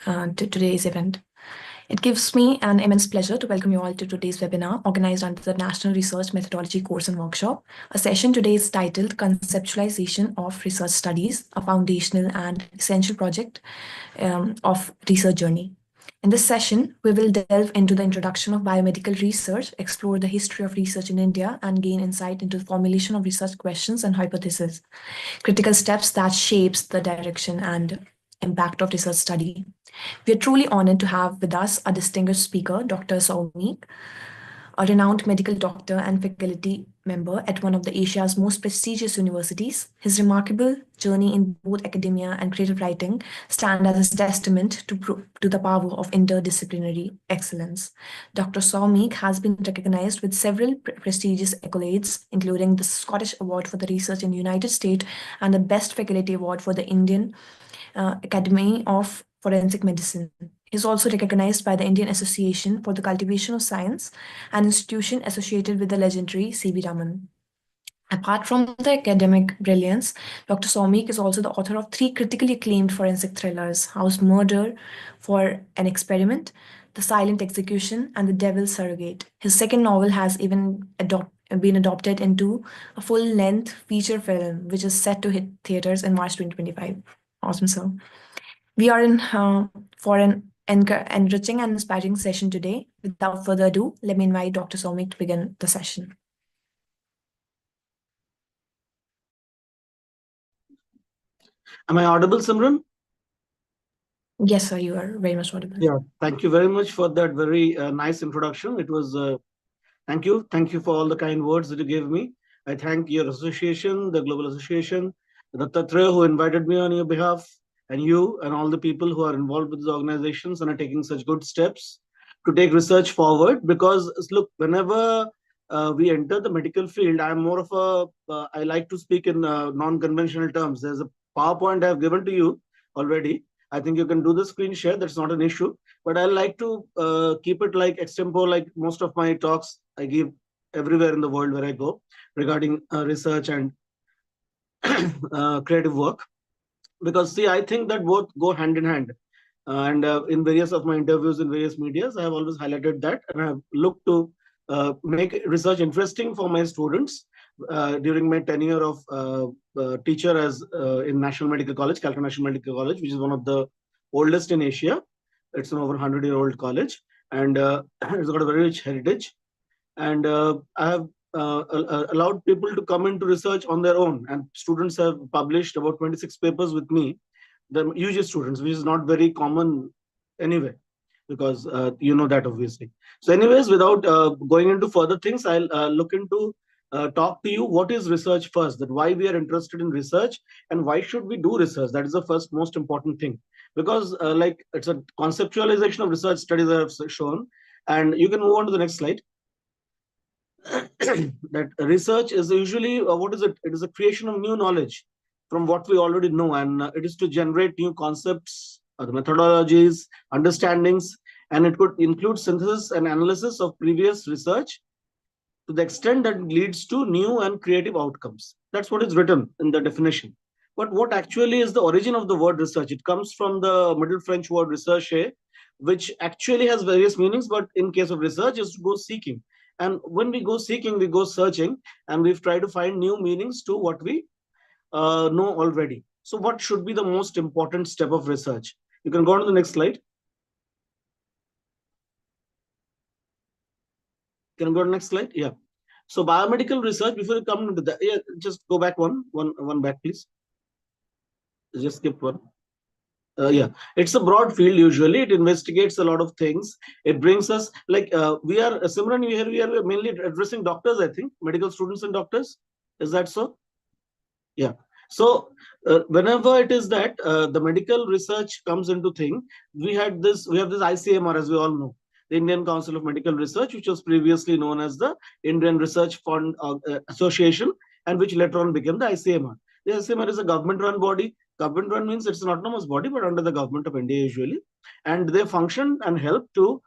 to today's event. It gives me an immense pleasure to welcome you all to today's webinar organized under the National Research Methodology Course and Workshop. A session today is titled Conceptualization of Research Studies, a foundational and essential project of research journey. In this session, we will delve into the introduction of biomedical research, explore the history of research in India, and gain insight into the formulation of research questions and hypotheses, critical steps that shapes the direction and impact of research study. We are truly honored to have with us a distinguished speaker, Dr. Soumik, a renowned medical doctor and faculty member at one of the Asia's most prestigious universities. His remarkable journey in both academia and creative writing stand as a testament to the power of interdisciplinary excellence. Dr. Soumik has been recognized with several prestigious accolades, including the Scottish Award for the Research in the United States and the Best Faculty Award for the Indian Academy of Forensic Medicine. He is also recognized by the Indian Association for the Cultivation of Science, an institution associated with the legendary C.V. Raman. Apart from the academic brilliance, Dr. Soumik is also the author of 3 critically acclaimed forensic thrillers: House Murder for an Experiment, The Silent Execution, and The Devil's Surrogate. His second novel has even been adopted into a full-length feature film, which is set to hit theaters in March 2025. Awesome, sir. We are in for an enriching and inspiring session today. Without further ado, let me invite Dr. Soumik to begin the session. Am I audible, Simran? Yes, sir, you are very much audible. Yeah, thank you very much for that very nice introduction. It was, thank you. Thank you for all the kind words that you gave me. I thank your association, the Global Association, Dattatreya, who invited me on your behalf, and you and all the people who are involved with the organizations and are taking such good steps to take research forward. Because look, whenever we enter the medical field, I'm more of I like to speak in non-conventional terms. There's a PowerPoint I've given to you already. I think you can do the screen share. That's not an issue. But I like to keep it like extempore, like most of my talks I give everywhere in the world where I go regarding research and creative work. Because see, I think that both go hand in hand. And in various of my interviews in various medias, I have always highlighted that, and I have looked to make research interesting for my students during my tenure of teacher as in National Medical College, Calcutta National Medical College, which is one of the oldest in Asia. It's an over 100-year-old college, and it's got a very rich heritage. And I have allowed people to come into research on their own, and students have published about 26 papers with me, the UG students, which is not very common anyway, because you know that obviously. So anyways, without going into further things, I'll look into talk to you what is research first, that why we are interested in research and why should we do research. That is the first most important thing, because like it's a conceptualization of research studies I have shown. And you can move on to the next slide. That research is usually what is it? It is a creation of new knowledge from what we already know, and it is to generate new concepts, the methodologies, understandings, and it could include synthesis and analysis of previous research to the extent that it leads to new and creative outcomes. That's what is written in the definition. But what actually is the origin of the word research? It comes from the Middle French word recherche, which actually has various meanings, but in case of research is to go seeking. And when we go seeking, we go searching, and we've tried to find new meanings to what we know already. So what should be the most important step of research? You can go on to the next slide. Can you go to the next slide? Yeah. So biomedical research, before you come into that, yeah, just go back one back, please. Just skip one. Yeah, it's a broad field. Usually it investigates a lot of things. It brings us like we are Simran, we are mainly addressing doctors, I think, medical students and doctors. Is that so? Yeah. So whenever it is that the medical research comes into thing, we have this ICMR, as we all know, the Indian Council of Medical Research, which was previously known as the Indian Research Fund Association, and which later on became the ICMR. The ICMR is a government-run body. Government-run means it's an autonomous body, but under the government of India usually, and they function and help to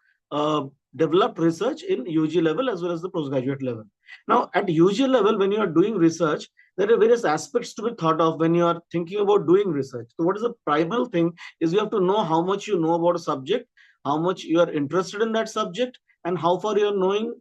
developed research in UG level as well as the postgraduate level. Now, at UG level, when you are doing research, there are various aspects to be thought of when you are thinking about doing research. So what is the primal thing is you have to know how much you know about a subject, how much you are interested in that subject, and how far your knowing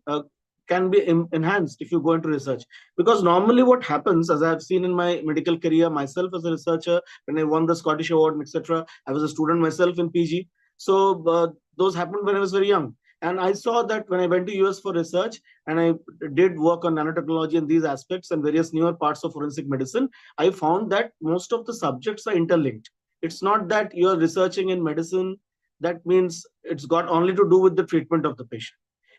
can be enhanced if you go into research. Because normally what happens, as I have seen in my medical career, myself as a researcher, when I won the Scottish Award, etc., I was a student myself in PG. So those happened when I was very young. And I saw that when I went to US for research and I did work on nanotechnology and these aspects and various newer parts of forensic medicine, I found that most of the subjects are interlinked. It's not that you're researching in medicine, that means it's got only to do with the treatment of the patient.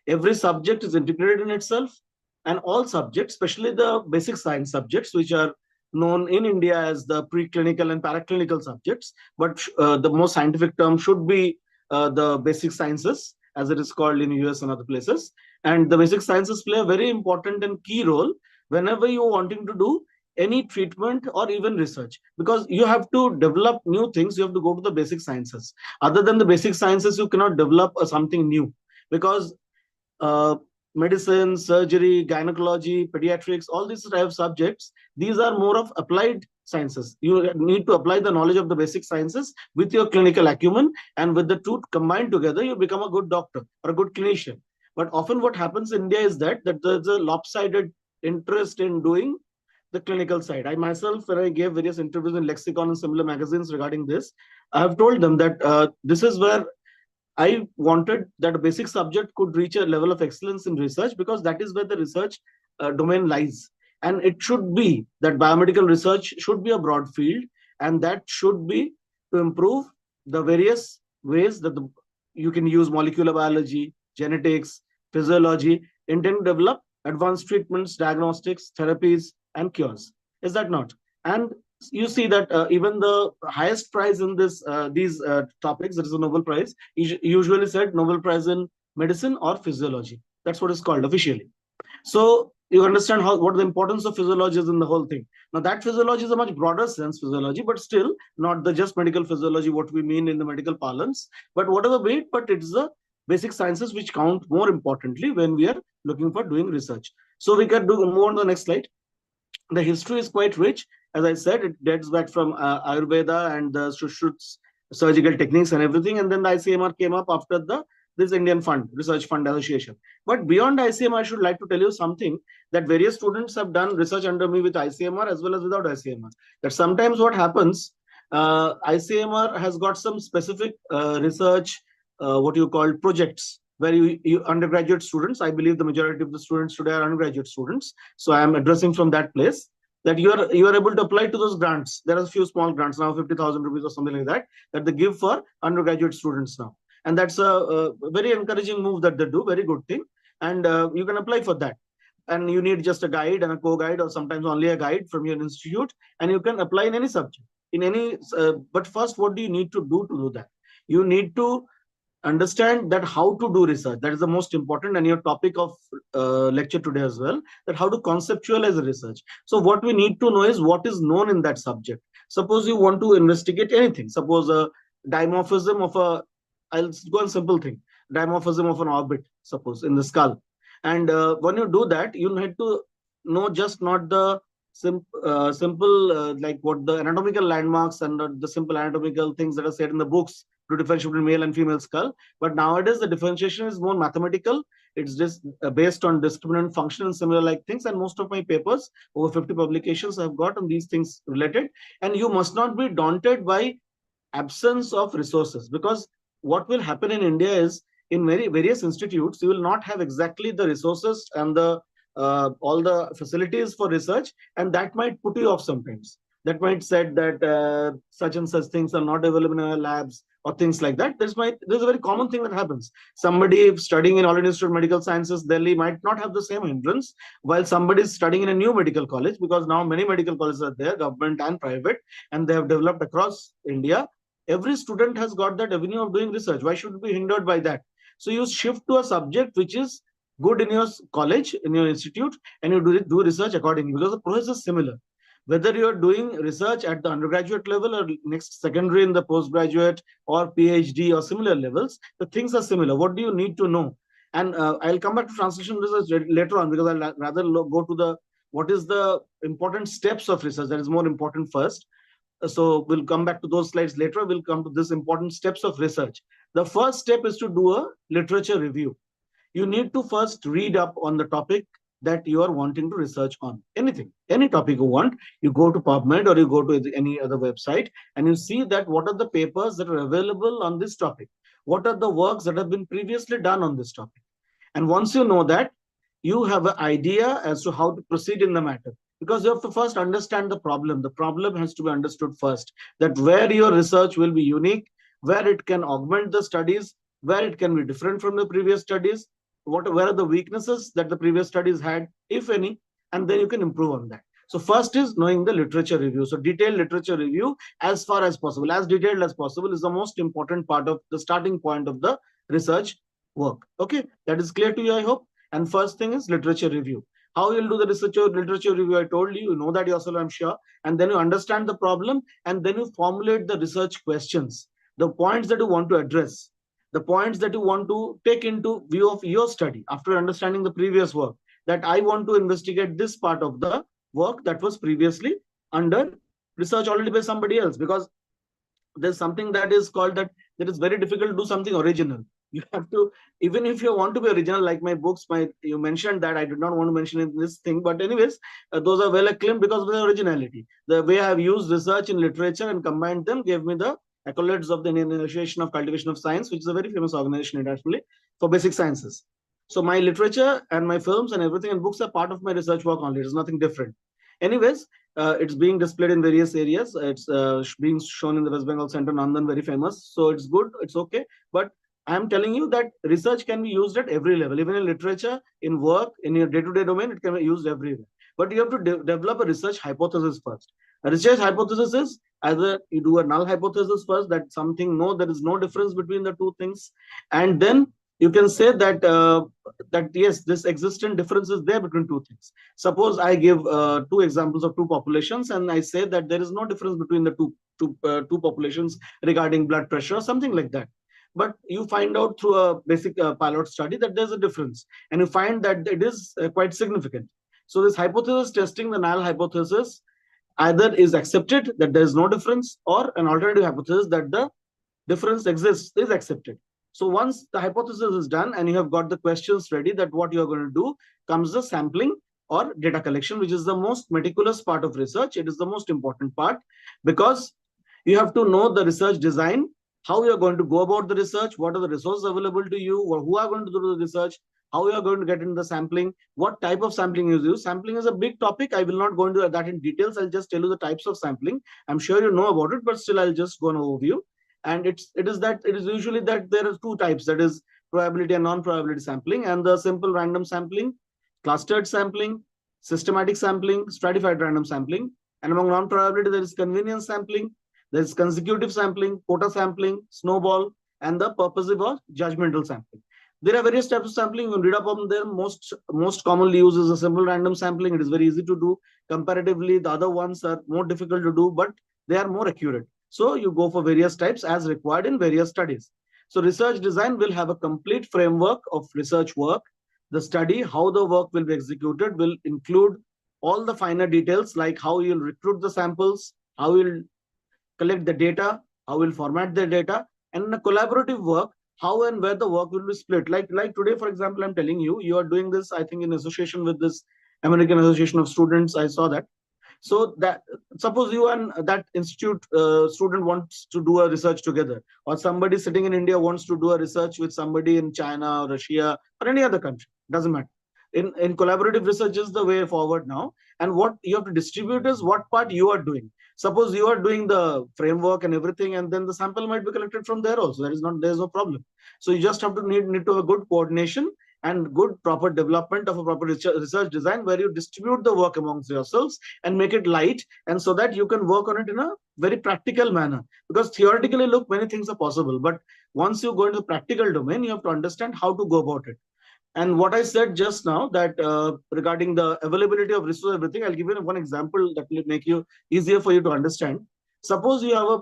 Every subject is integrated in itself, and all subjects, especially the basic science subjects, which are known in India as the preclinical and paraclinical subjects, but the most scientific term should be the basic sciences, as it is called in US and other places. And the basic sciences play a very important and key role whenever you're wanting to do any treatment or even research, because you have to develop new things. You have to go to the basic sciences. Other than the basic sciences, you cannot develop something new, because uh, medicine, surgery, gynecology, pediatrics, all these type of subjects, these are more of applied sciences. You need to apply the knowledge of the basic sciences with your clinical acumen, and with the two combined together, you become a good doctor or a good clinician. But often what happens in India is that there's a lopsided interest in doing the clinical side. I myself, when I gave various interviews in Lexicon and similar magazines regarding this, I have told them that this is where I wanted that a basic subject could reach a level of excellence in research, because that is where the research domain lies. And it should be that biomedical research should be a broad field, and that should be to improve the various ways that you can use molecular biology, genetics, physiology, intend to develop advanced treatments, diagnostics, therapies, and cures. Is that not? And you see that even the highest prize in these topics, that is a Nobel Prize, usually said Nobel Prize in medicine or physiology. That's what it's called officially. So you understand what the importance of physiology is in the whole thing. Now that physiology is a much broader sense physiology, but still not the just medical physiology, what we mean in the medical parlance, but whatever be it, but it's the basic sciences which count more importantly when we are looking for doing research. So we can move on to the next slide. The history is quite rich. As I said, it dates back from Ayurveda and the Shushruts surgical techniques and everything. And then the ICMR came up after this Indian Fund, Research Fund Association. But beyond ICMR, I should like to tell you something, that various students have done research under me with ICMR as well as without ICMR. That sometimes what happens, ICMR has got some specific research, what you call projects, where you undergraduate students, I believe the majority of the students today are undergraduate students, so I am addressing from that place, that you are able to apply to those grants. There are a few small grants now, 50,000 rupees or something like that, that they give for undergraduate students now. And that's a very encouraging move that they do, very good thing. And you can apply for that. And you need just a guide and a co-guide, or sometimes only a guide from your institute, and you can apply in any subject, in any, but first, what do you need to do that? You need to understand that how to do research. That is the most important, and your topic of lecture today as well, that how to conceptualize the research. So what we need to know is what is known in that subject. Suppose you want to investigate anything, suppose a dimorphism of a, I'll go on simple thing, dimorphism of an orbit, suppose in the skull. And when you do that, you need to know just not the simple like what the anatomical landmarks and the simple anatomical things that are said in the books to differentiate between male and female skull. But nowadays the differentiation is more mathematical. It's just based on discriminant function and similar like things. And most of my papers, over 50 publications, I've got on these things related. And you must not be daunted by absence of resources, because what will happen in India is, in various institutes, you will not have exactly the resources and the all the facilities for research, and that might put you off sometimes. That might said that such and such things are not available in our labs, or things like that. There's a very common thing that happens. Somebody studying in All India Institute of Medical Sciences, Delhi, might not have the same hindrance, while somebody is studying in a new medical college, because now many medical colleges are there, government and private, and they have developed across India. Every student has got that avenue of doing research. Why should we be hindered by that? So you shift to a subject which is good in your college, in your institute, and you do research accordingly, because the process is similar. Whether you're doing research at the undergraduate level or next secondary in the postgraduate or PhD or similar levels, the things are similar. What do you need to know? And I'll come back to translation research later on, because I'll rather go to the what is the important steps of research that is more important first. So we'll come back to those slides later. We'll come to this important steps of research. The first step is to do a literature review. You need to first read up on the topic that you are wanting to research on. Anything, any topic you want, you go to PubMed or you go to any other website, and you see that what are the papers that are available on this topic, what are the works that have been previously done on this topic. And once you know that, you have an idea as to how to proceed in the matter, because you have to first understand the problem. The problem has to be understood first, that where your research will be unique, where it can augment the studies, where it can be different from the previous studies, where are the weaknesses that the previous studies had, if any, and then you can improve on that. So first is knowing the literature review. So detailed literature review, as far as possible, as detailed as possible, is the most important part of the starting point of the research work. Okay, that is clear to you, I hope. And first thing is literature review. How you'll do the literature review, I told you, you know that yourself, I'm sure. And then you understand the problem, and then you formulate the research questions, the points that you want to address, the points that you want to take into view of your study after understanding the previous work, that I want to investigate this part of the work that was previously under research already by somebody else. Because there's something that is called that it is very difficult to do something original. You have to, even if you want to be original, like my books, you mentioned that I did not want to mention in this thing, but anyways, those are well acclaimed because of their originality. The way I have used research in literature and combined them gave me the accolades of the Indian Association of Cultivation of Science, which is a very famous organization internationally for basic sciences. So my literature and my films and everything and books are part of my research work only. It's nothing different. Anyways, it's being displayed in various areas. It's being shown in the West Bengal Center, Nandan, very famous. So it's good, it's okay. But I'm telling you that research can be used at every level, even in literature, in work, in your day-to-day domain, it can be used everywhere. But you have to develop a research hypothesis first. A research hypothesis is either you do a null hypothesis first, that something, no, there is no difference between the two things. And then you can say that that yes, this existent difference is there between two things. Suppose I give two examples of two populations, and I say that there is no difference between the two populations regarding blood pressure or something like that. But you find out through a basic pilot study that there's a difference, and you find that it is quite significant. So this hypothesis testing, the null hypothesis, either is accepted that there is no difference, or an alternative hypothesis that the difference exists is accepted. So once the hypothesis is done and you have got the questions ready, that what you're going to do, comes the sampling or data collection, which is the most meticulous part of research. It is the most important part, because you have to know the research design, how you're going to go about the research, what are the resources available to you, or who are going to do the research, how you are going to get into the sampling, what type of sampling you use. Sampling is a big topic. I will not go into that in details. I'll just tell you the types of sampling. I'm sure you know about it, but still I'll just go an overview. And it is usually that there are two types, that is probability and non-probability sampling, and the simple random sampling, clustered sampling, systematic sampling, stratified random sampling. And among non-probability, there is convenience sampling, there is consecutive sampling, quota sampling, snowball, and the purposive or judgmental sampling. There are various types of sampling. You can read up on them. Most commonly used is a simple random sampling. It is very easy to do. Comparatively, the other ones are more difficult to do, but they are more accurate. So you go for various types as required in various studies. So research design will have a complete framework of research work. The study, how the work will be executed, will include all the finer details, like how you'll recruit the samples, how you'll collect the data, how we'll format the data, and in a collaborative work, how and where the work will be split. Like today, for example, I'm telling you, you are doing this, I think, in association with this American Association of Students. I saw that. So that suppose you and that institute student wants to do a research together, or somebody sitting in India wants to do a research with somebody in China or Russia or any other country. Doesn't matter. In collaborative research is the way forward now. And what you have to distribute is what part you are doing. Suppose you are doing the framework and everything, and then the sample might be collected from there also. There's no problem. So you just have to need to have a good coordination and good proper development of a proper research design, where you distribute the work amongst yourselves and make it light, and so that you can work on it in a very practical manner. Because theoretically, look, many things are possible, but once you go into the practical domain, you have to understand how to go about it. And what I said just now, that regarding the availability of resources, everything, I'll give you one example that will make you easier for you to understand. Suppose you have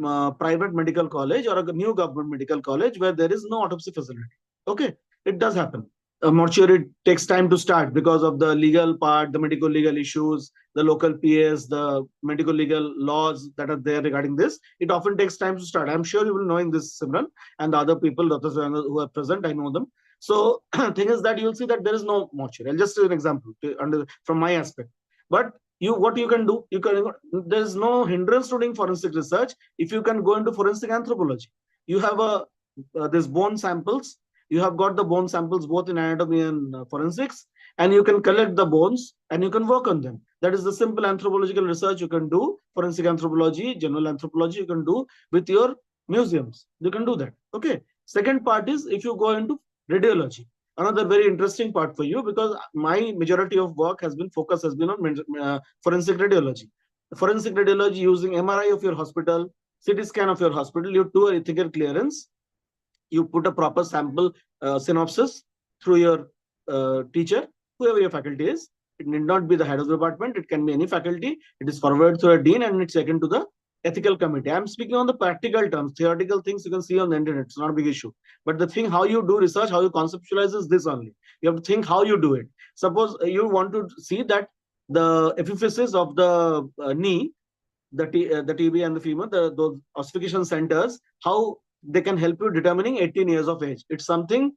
a private medical college or a new government medical college where there is no autopsy facility. Okay. It does happen. Mortuary takes time to start because of the legal part, the medical legal issues, the local PS, the medical legal laws that are there regarding this. It often takes time to start. I'm sure you will knowing this, Simran, and the other people, doctors who are present, I know them. So thing is that you'll see that there is no mortuary. I'll just give an example from my aspect. But what you can do, there is no hindrance to doing forensic research if you can go into forensic anthropology. You have this bone samples. You have got the bone samples both in anatomy and forensics, and you can collect the bones and you can work on them. That is the simple anthropological research you can do. Forensic anthropology, general anthropology, you can do with your museums. You can do that. Okay. Second part is if you go into radiology. Another very interesting part for you, because my majority of work has been on forensic radiology. Forensic radiology using MRI of your hospital, CT scan of your hospital, you do a ethical clearance, you put a proper sample synopsis through your teacher, whoever your faculty is. It need not be the head of the department. It can be any faculty. It is forwarded through a dean and it's taken to the ethical committee. I'm speaking on the practical terms. Theoretical things you can see on the internet. It's not a big issue. But the thing how you do research, how you conceptualize is this only. You have to think how you do it. Suppose you want to see that the epiphysis of the knee, the TB and the femur, those ossification centers, how they can help you determining 18 years of age. It's something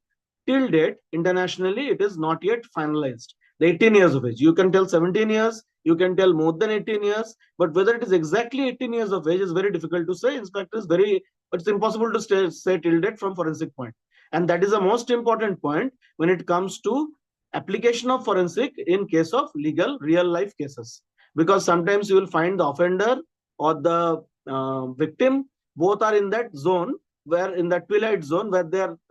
till date, internationally, it is not yet finalized. The 18 years of age. You can tell 17 years, you can tell more than 18 years, but whether it is exactly 18 years of age is very difficult to say. In fact, it's impossible to say till date from forensic point. And that is the most important point when it comes to application of forensic in case of legal real life cases. Because sometimes you will find the offender or the victim, both are in that zone, where in that twilight zone where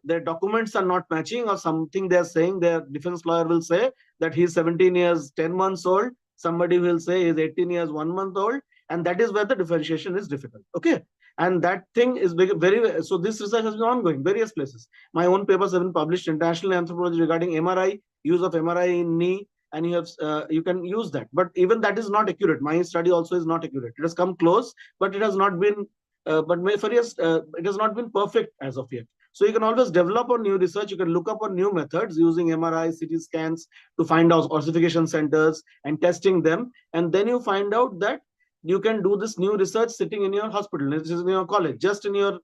their documents are not matching, or something they're saying, their defense lawyer will say that he's 17 years 10 months old, somebody will say he's 18 years 1 month old, and that is where the differentiation is difficult. Okay. And that thing is very, so this research has been ongoing various places. My own papers have been published international anthropology regarding MRI, use of MRI in knee, and you can use that. But even that is not accurate. My study also is not accurate. It has come close, but it has not been it has not been perfect as of yet. So you can always develop on new research. You can look up on new methods using MRI, CT scans to find out ossification centers and testing them. And then you find out that you can do this new research sitting in your hospital, in your college, just in your.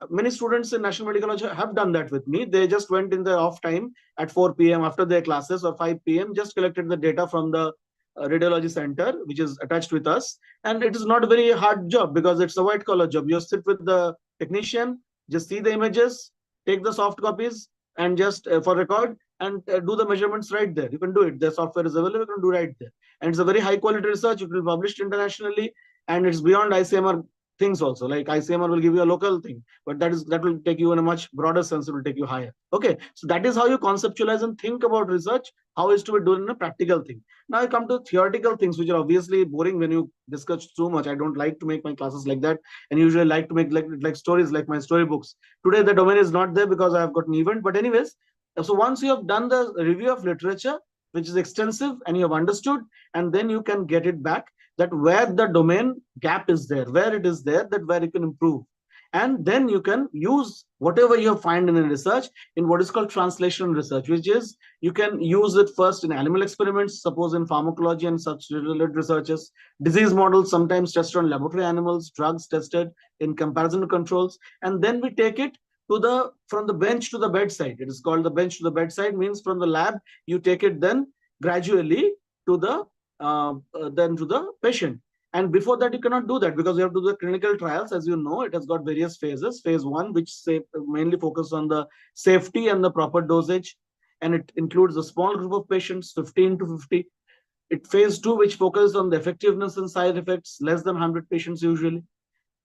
Many students in National Medical College have done that with me. They just went in their off time at 4 p.m. after their classes, or 5 p.m., just collected the data from the radiology center, which is attached with us. And it is not a very hard job because it's a white collar job. You sit with the technician, just see the images, take the soft copies, and just for record, and do the measurements right there. You can do it. The software is available. You can do right there. And it's a very high quality research. It will be published internationally, and it's beyond ICMR things also. Like ICMR will give you a local thing, but that will take you in a much broader sense. It will take you higher. Okay, so that is how you conceptualize and think about research. How is to be done in a practical thing. Now I come to theoretical things, which are obviously boring when you discuss too much. I don't like to make my classes like that, and usually like to make like stories, like my storybooks. Today the domain is not there because I have got an event. But anyways, so once you have done the review of literature, which is extensive, and you have understood, and then you can get it back that where the domain gap is there, where it is there, that where you can improve. And then you can use whatever you find in a research in what is called translational research, which is you can use it first in animal experiments, suppose in pharmacology and such related researches, disease models sometimes tested on laboratory animals, drugs tested in comparison to controls, and then we take it to from the bench to the bedside. It is called the bench to the bedside, means from the lab you take it then gradually to the to the patient. And before that, you cannot do that because you have to do the clinical trials. As you know, it has got various phases. Phase 1, which mainly focus on the safety and the proper dosage, and it includes a small group of patients, 15 to 50. Phase 2, which focuses on the effectiveness and side effects, less than 100 patients usually.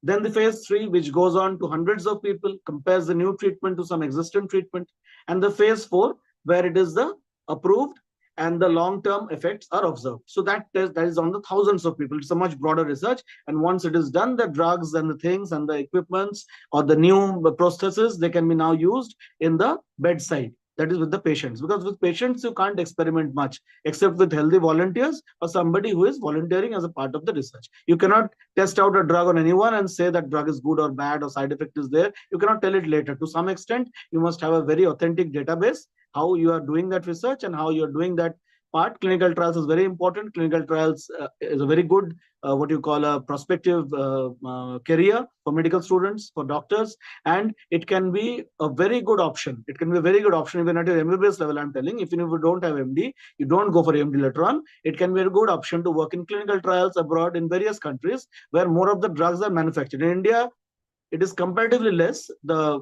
Then the phase 3, which goes on to hundreds of people, compares the new treatment to some existing treatment. And the phase 4, where it is the approved and the long-term effects are observed. So that is on the thousands of people. It's a much broader research. And once it is done, the drugs and the things and the equipments or the new prostheses, they can be now used in the bedside. that is with the patients, because with patients you can't experiment much except with healthy volunteers or somebody who is volunteering as a part of the research. You cannot test out a drug on anyone and say that drug is good or bad or side effect is there. You cannot tell it later. To some extent, you must have a very authentic database, how you are doing that research and how you are doing that part. Clinical trials is very important. Clinical trials is a very good what you call a prospective career for medical students, for doctors, and it can be a very good option. It can be a very good option even at your MBBS level. I'm telling, even if you don't have MD, you don't go for MD later on. It can be a good option to work in clinical trials abroad in various countries where more of the drugs are manufactured. In India, it is comparatively less, the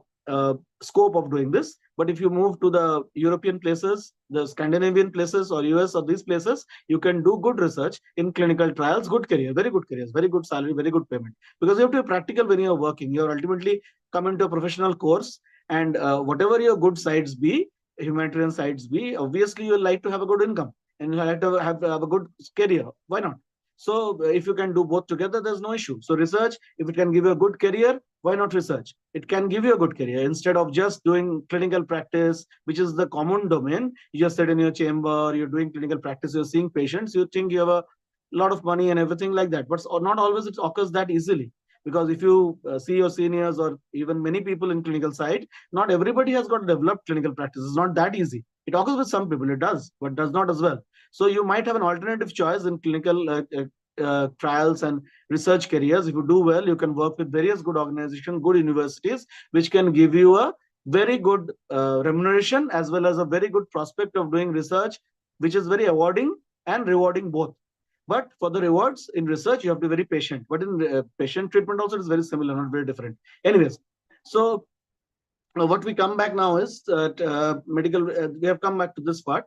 scope of doing this. But if you move to the European places, the Scandinavian places, or US, or these places, you can do good research in clinical trials, good career, very good careers, very good salary, very good payment. Because you have to be practical when you're working. You're ultimately come into a professional course, and whatever your good sides be, humanitarian sides be, obviously you'll like to have a good income and you like to have a good career. Why not? So if you can do both together, there's no issue. So research, if it can give you a good career, why not research? It can give you a good career instead of just doing clinical practice, which is the common domain. You just sit in your chamber, you're doing clinical practice, you're seeing patients, you think you have a lot of money and everything like that. But not always it occurs that easily. Because if you see your seniors or even many people in clinical side, not everybody has got developed clinical practice. It's not that easy. It occurs with some people, it does, but does not as well. So you might have an alternative choice in clinical trials and research careers. If you do well, you can work with various good organizations, good universities, which can give you a very good remuneration as well as a very good prospect of doing research, which is very awarding and rewarding both. But for the rewards in research, you have to be very patient. But in patient treatment also, it is very similar, not very different. Anyways, so what we come back now is medical. We have come back to this part.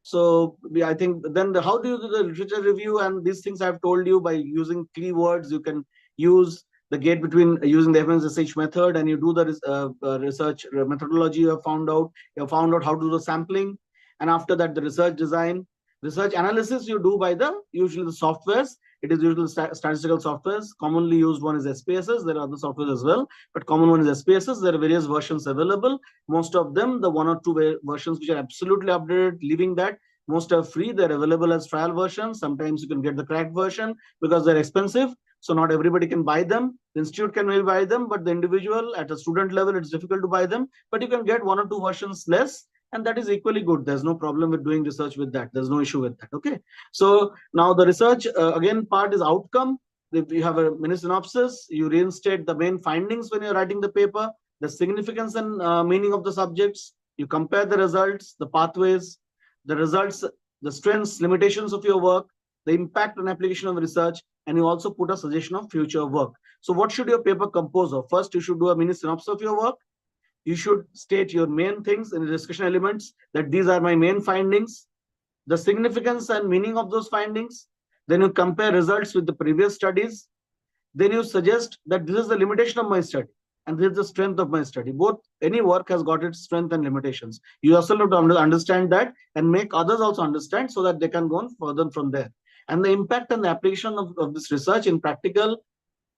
So I think then how do you do the literature review and these things I've told you by using keywords? You can use the gate between using the FMSSH method, and you do the research methodology. You have found out how to do the sampling, and after that the research design. Research analysis you do by the usually the softwares. It is usually statistical softwares. Commonly used one is SPSS. There are other softwares as well, but common one is SPSS. There are various versions available. Most of them, the 1 or 2 versions which are absolutely updated, leaving that most are free. They're available as trial versions. Sometimes you can get the cracked version because they're expensive. So not everybody can buy them. The institute can maybe buy them, but the individual at a student level, it's difficult to buy them. But you can get 1 or 2 versions less, and that is equally good. There's no problem with doing research with that. There's no issue with that. Okay. So now the research again part is outcome. If you have a mini synopsis, you reinstate the main findings when you're writing the paper, the significance and meaning of the subjects. You compare the results, the pathways, the results, the strengths, limitations of your work, the impact and application of research, and you also put a suggestion of future work. So what should your paper compose of? First, you should do a mini synopsis of your work. You should state your main things in the discussion elements, that these are my main findings, the significance and meaning of those findings. Then you compare results with the previous studies. Then you suggest that this is the limitation of my study and this is the strength of my study. Both, any work has got its strength and limitations. You also have to understand that and make others also understand so that they can go on further from there. And the impact and the application of this research in practical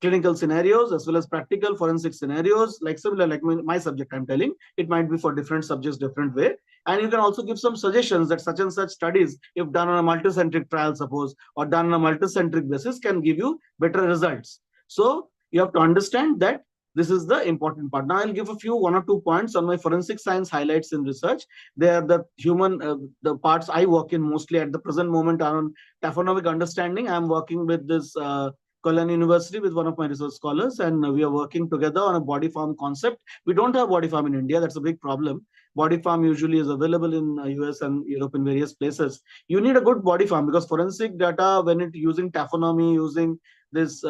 clinical scenarios as well as practical forensic scenarios, like similar, like my subject I'm telling, it might be for different subjects, different way. And you can also give some suggestions that such and such studies, if done on a multicentric trial, suppose, or done on a multicentric basis, can give you better results. So you have to understand that this is the important part. Now I'll give a few 1 or 2 points on my forensic science highlights in research. They are the human, the parts I work in mostly at the present moment are on taphonomic understanding. I'm working with this Cologne University with one of my research scholars, and we are working together on a body farm concept. We don't have body farm in India. That's a big problem. Body farm usually is available in US and Europe in various places. You need a good body farm because forensic data, when it using taphonomy, using this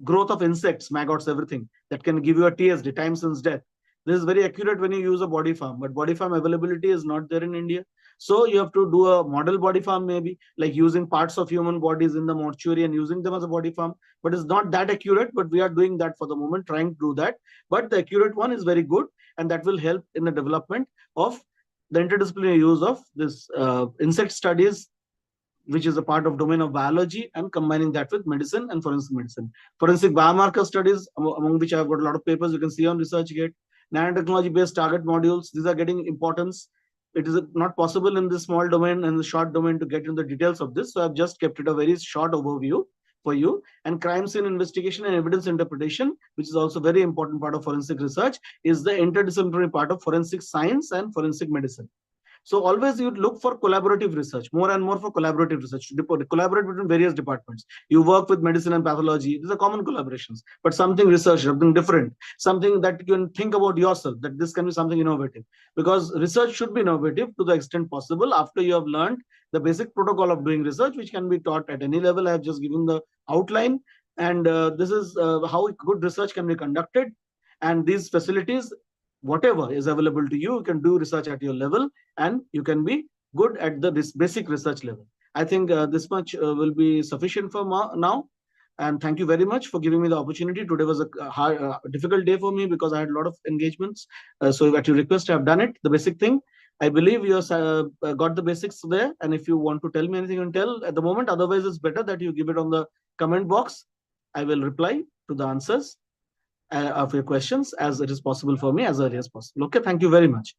growth of insects, maggots, everything, that can give you a TSD, time since death. This is very accurate when you use a body farm, but body farm availability is not there in India. So you have to do a model body farm, maybe like using parts of human bodies in the mortuary and using them as a body farm. But it's not that accurate, but we are doing that for the moment, trying to do that. But the accurate one is very good, and that will help in the development of the interdisciplinary use of this insect studies, which is a part of domain of biology, and combining that with medicine and forensic medicine. Forensic biomarker studies, among which I have got a lot of papers you can see on ResearchGate. Nanotechnology-based target modules, these are getting importance. it is not possible in this small domain and the short domain to get into the details of this. So I've just kept it a very short overview for you. And crime scene investigation and evidence interpretation, which is also very important part of forensic research, is the interdisciplinary part of forensic science and forensic medicine. So always you look for collaborative research, more and more for collaborative research, to collaborate between various departments. You work with medicine and pathology, these are common collaborations, but something research, something different, something that you can think about yourself, that this can be something innovative. Because research should be innovative to the extent possible after you have learned the basic protocol of doing research, which can be taught at any level. I have just given the outline, and this is how good research can be conducted. And these facilities, whatever is available to you, you can do research at your level, and you can be good at the basic research level. I think this much will be sufficient for now. And thank you very much for giving me the opportunity. Today was a hard, difficult day for me because I had a lot of engagements. So at your request, I have done it. The basic thing, I believe you have got the basics there. And if you want to tell me anything, you can tell at the moment. Otherwise, it's better that you give it on the comment box. I will reply to the answers of your questions as it is possible for me as early as possible. Okay, thank you very much.